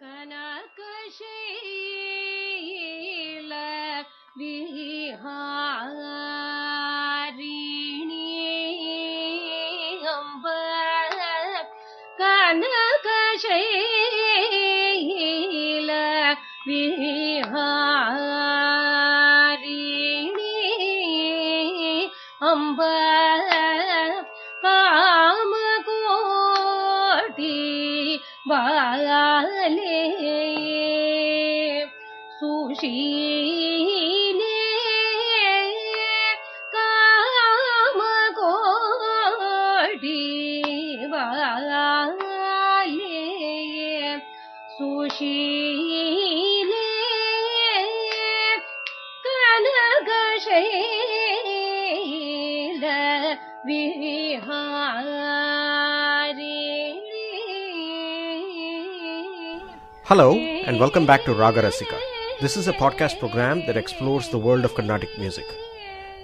Kanakashaila Viharini Amba Kanakashaila Viharini Amba Kamakoti Bale Sushile Kamakoti Bale Sushile Kanakashaila Viharini. Hello and welcome back to Raaga Rasika. This is a podcast program that explores the world of Carnatic music.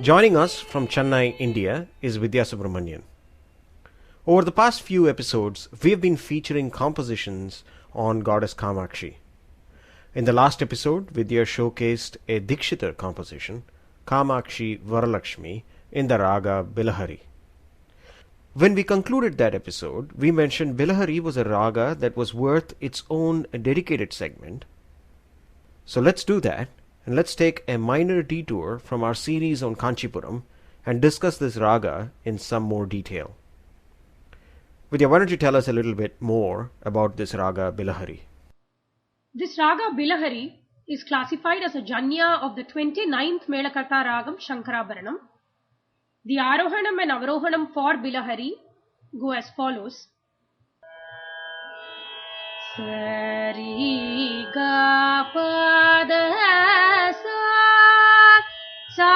Joining us from Chennai, India is Vidya Subramanian. Over the past few episodes, we have been featuring compositions on goddess Kamakshi. In the last episode, Vidya showcased a Dikshitar composition, Kamakshi Varalakshmi, in the Raaga Bilahari. When we concluded that episode, we mentioned Bilahari was a raga that was worth its own dedicated segment. So let's do that, and let's take a minor detour from our series on Kanchipuram and discuss this raga in some more detail. Vidya, why don't you tell us a little bit more about this raga Bilahari? This raga Bilahari is classified as a janya of the 29th Melakarta ragam Shankarabharanam. The Arohanam and Avarohanam for Bilahari go as follows. Sari ga pa da sa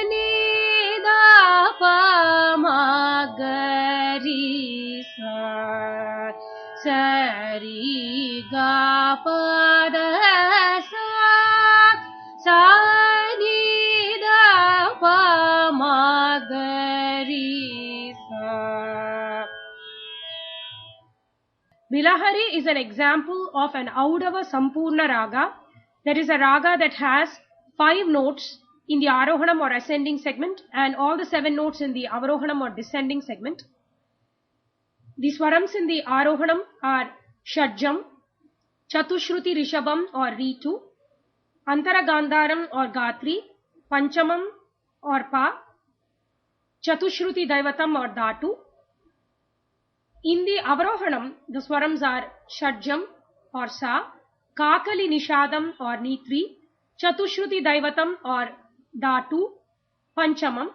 ni da pa ma ga ri sa. Sari ga pa da sa ni da pa ma ga ri sa. Bilahari is an example of an Audava Sampurna raga, that is a raga that has 5 notes in the Arohanam or ascending segment and all the 7 notes in the Avarohanam or descending segment. The swarams in the Arohanam are Shadjam, Chatushruti Rishabam or Ritu, Antara Gandharam or Gatri, Panchamam or Pa, Chatushruti Daivatam or Dhatu. In the Avarohanam, the swarams are Shadjam or Sa, Kakali Nishadam or Nitri, Chatushruti Daivatam or Dhatu, Panchamam,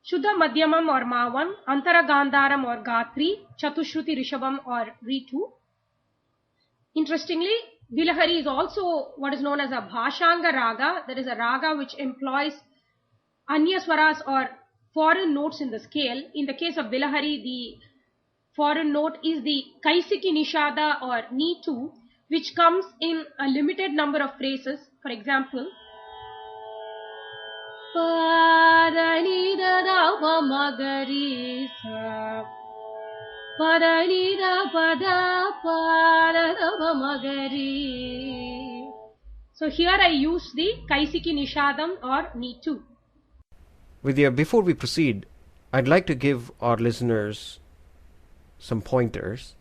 Shuddha Madhyamam or Mavam, Antara Gandharam or Gatri, Chatushruti Rishabam or Ritu. Interestingly, Bilahari is also what is known as a Bhashanga raga, that is a raga which employs Anya swaras or foreign notes in the scale. In the case of Bilahari, the foreign note is the Kaisiki Nishada or Nitu, which comes in a limited number of phrases. For example, Padani da da pa magari sa, Padani da pa da pa da pa magari. So here I use the Kaisiki Nishadam or Nitu. Vidya, before we proceed, I'd like to give our listeners some pointers,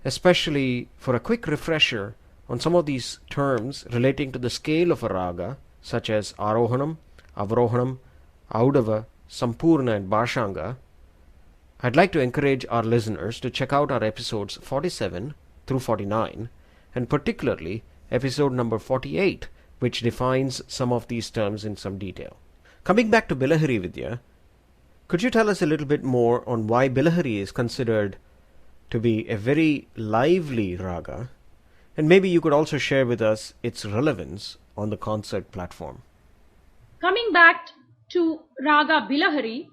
especially for a quick refresher on some of these terms relating to the scale of a raga, such as Arohanam, Avarohanam, Audava, Sampurna and Bhashanga. I'd like to encourage our listeners to check out our episodes 47 through 49, and particularly episode number 48, which defines some of these terms in some detail. Coming back to Bilahari, Vidya, could you tell us a little bit more on why Bilahari is considered to be a very lively raga, and maybe you could also share with us its relevance on the concert platform? Coming back to Raga Bilahari,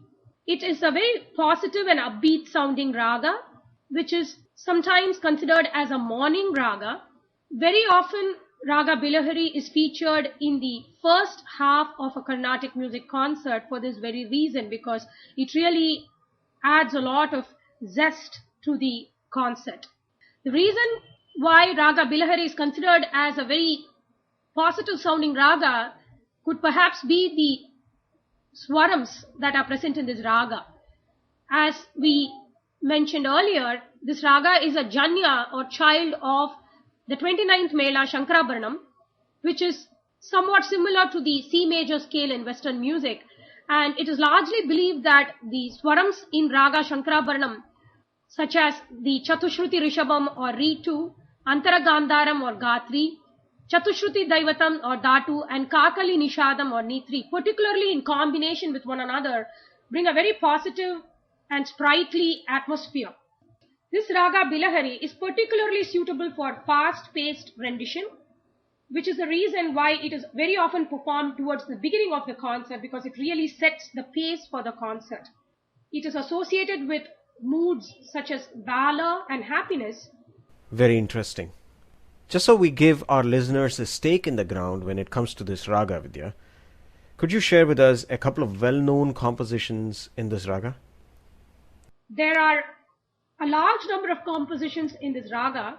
it is a very positive and upbeat sounding raga, which is sometimes considered as a morning raga. Very often Raga Bilahari is featured in the first half of a Carnatic music concert for this very reason, because it really adds a lot of zest to the concert. The reason why Raga Bilahari is considered as a very positive sounding raga could perhaps be the swarams that are present in this raga. As we mentioned earlier, this raga is a janya or child of the 29th Mela Shankarabharanam, which is somewhat similar to the C major scale in Western music. And it is largely believed that the swarams in Raga Shankarabharanam, such as the Chatushruti Rishabham or Ritu, Antara Gandharam or Gatri, Chatushruti Daivatam or Datu, and Kakali Nishadam or Nitri, particularly in combination with one another, bring a very positive and sprightly atmosphere. This Raga Bilahari is particularly suitable for fast-paced rendition, which is the reason why it is very often performed towards the beginning of the concert, because it really sets the pace for the concert. It is associated with moods such as valor and happiness. Very interesting. Just so we give our listeners a stake in the ground when it comes to this raga, Vidya, could you share with us a couple of well-known compositions in this raga? There are a large number of compositions in this raga.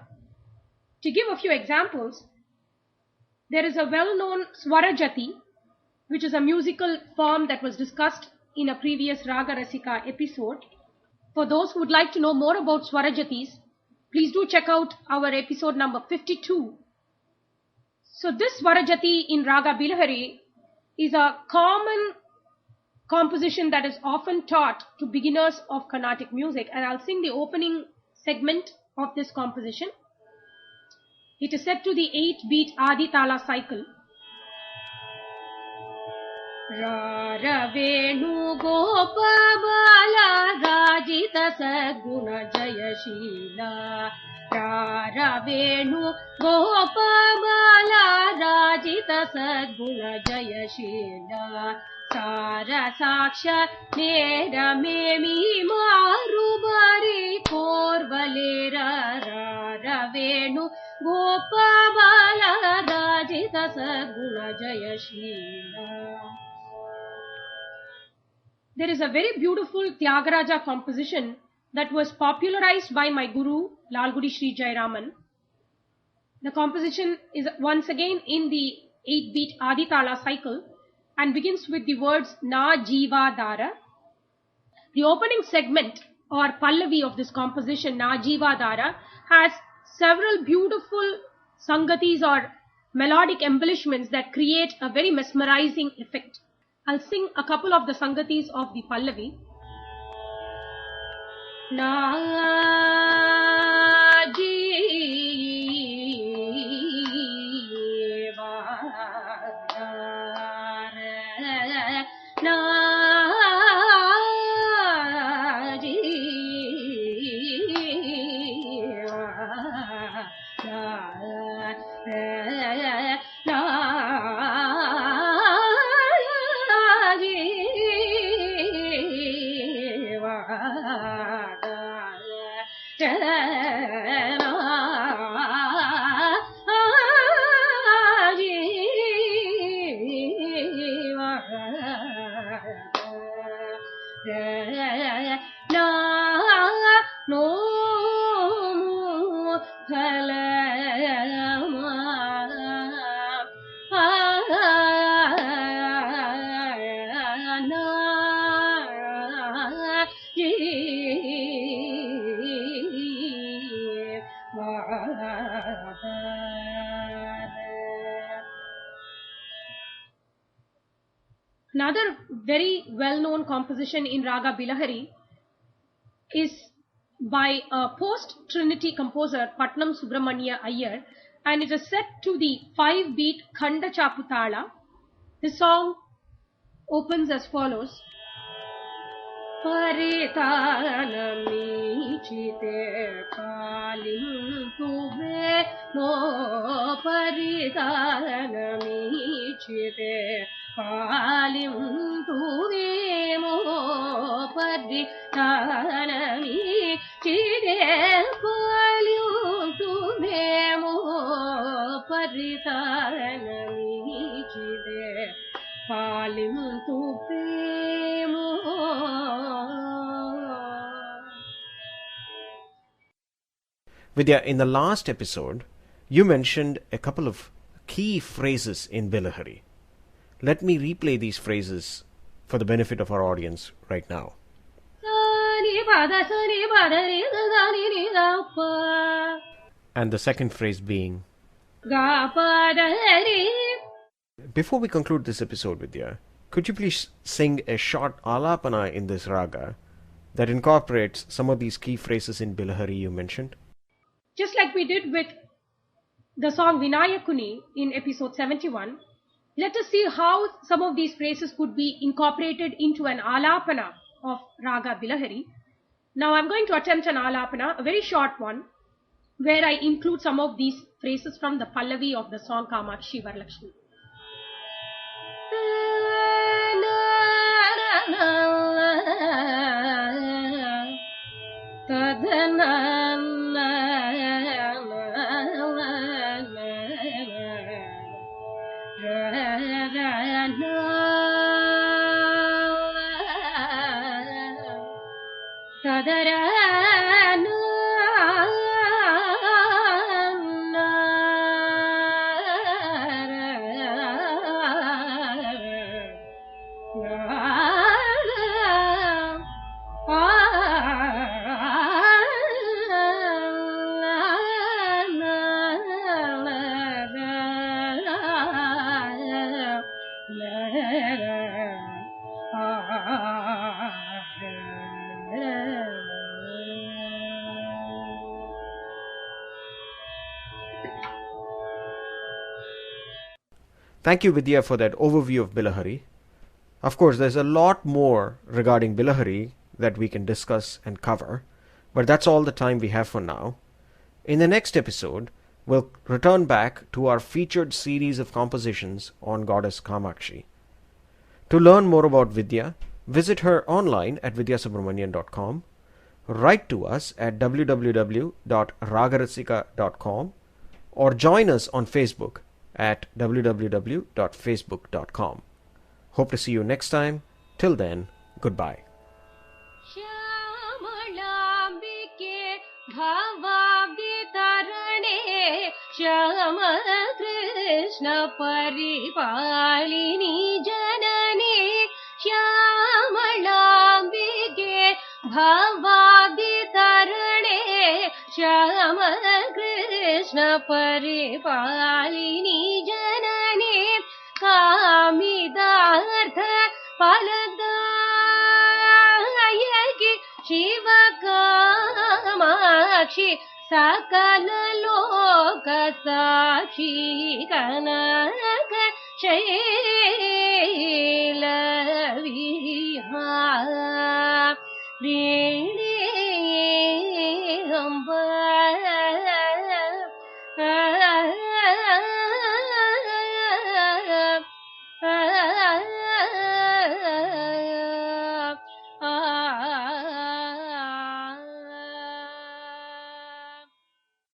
To give a few examples, there is a well-known Swarajati, which is a musical form that was discussed in a previous Raaga Rasika episode. For those who would like to know more about Swarajatis, please do check out our episode number 52. So this Swarajati in Raga Bilahari is a common composition that is often taught to beginners of Carnatic music, and I'll sing the opening segment of this composition. It is set to the 8-beat Adi Tala cycle. Rara Venu Gopa Bala Rajita Sadguna Jayashila. Rara Venu Gopa Bala Rajita Sadguna Jayashila. Sara Saksha Nera Memi Marubari Korvalera. Rara Venu Gopa Bala Rajita Sadguna Jayashila. There is a very beautiful Tyagaraja composition that was popularized by my guru, Lalgudi Sri Jairaman. The composition is once again in the 8-beat Aditala cycle and begins with the words Na Jiva Dara. The opening segment or Pallavi of this composition, Na Jiva Dara, has several beautiful sangatis or melodic embellishments that create a very mesmerizing effect. I'll sing a couple of the sangatis of the Pallavi. Na jiva dara, na jiva Another very well-known composition in Raga Bilahari is by a post-Trinity composer Patnam Subramanian Iyer, and it is set to the 5-beat Khanda Chaputala. The song opens as follows. Paritanami chite kalim tube mo paritanami chite kalim tube mo paritanami chite kalim tube mo paritanami chite kalim tube mo. Vidya, in the last episode, you mentioned a couple of key phrases in Bilahari. Let me replay these phrases for the benefit of our audience right now. And the second phrase being, before we conclude this episode, Vidya, could you please sing a short alapana in this raga that incorporates some of these key phrases in Bilahari you mentioned? Just like we did with the song Vinayakuni in episode 71, let us see how some of these phrases could be incorporated into an alapana of Raga Bilahari. Now I'm going to attempt an alapana, a very short one, where I include some of these phrases from the Pallavi of the song Kamakshi Varalakshmi. Thank you, Vidya, for that overview of Bilahari. Of course, there's a lot more regarding Bilahari that we can discuss and cover, but that's all the time we have for now. In the next episode, we'll return back to our featured series of compositions on Goddess Kamakshi. To learn more about Vidya, visit her online at vidyasubramanian.com, write to us at www.raagarasika.com, or join us on Facebook at www.facebook.com. Hope to see you next time. Till then, goodbye. Shama Krishna Paripalini Janani Shyamalambike Bhavaditarane Shama Krishna Paripalini Janani Kamidartha Paladayaki Shiva Kamakshi Sakala Loka Sakshi Kanaka Shaila Viha Rene Hamba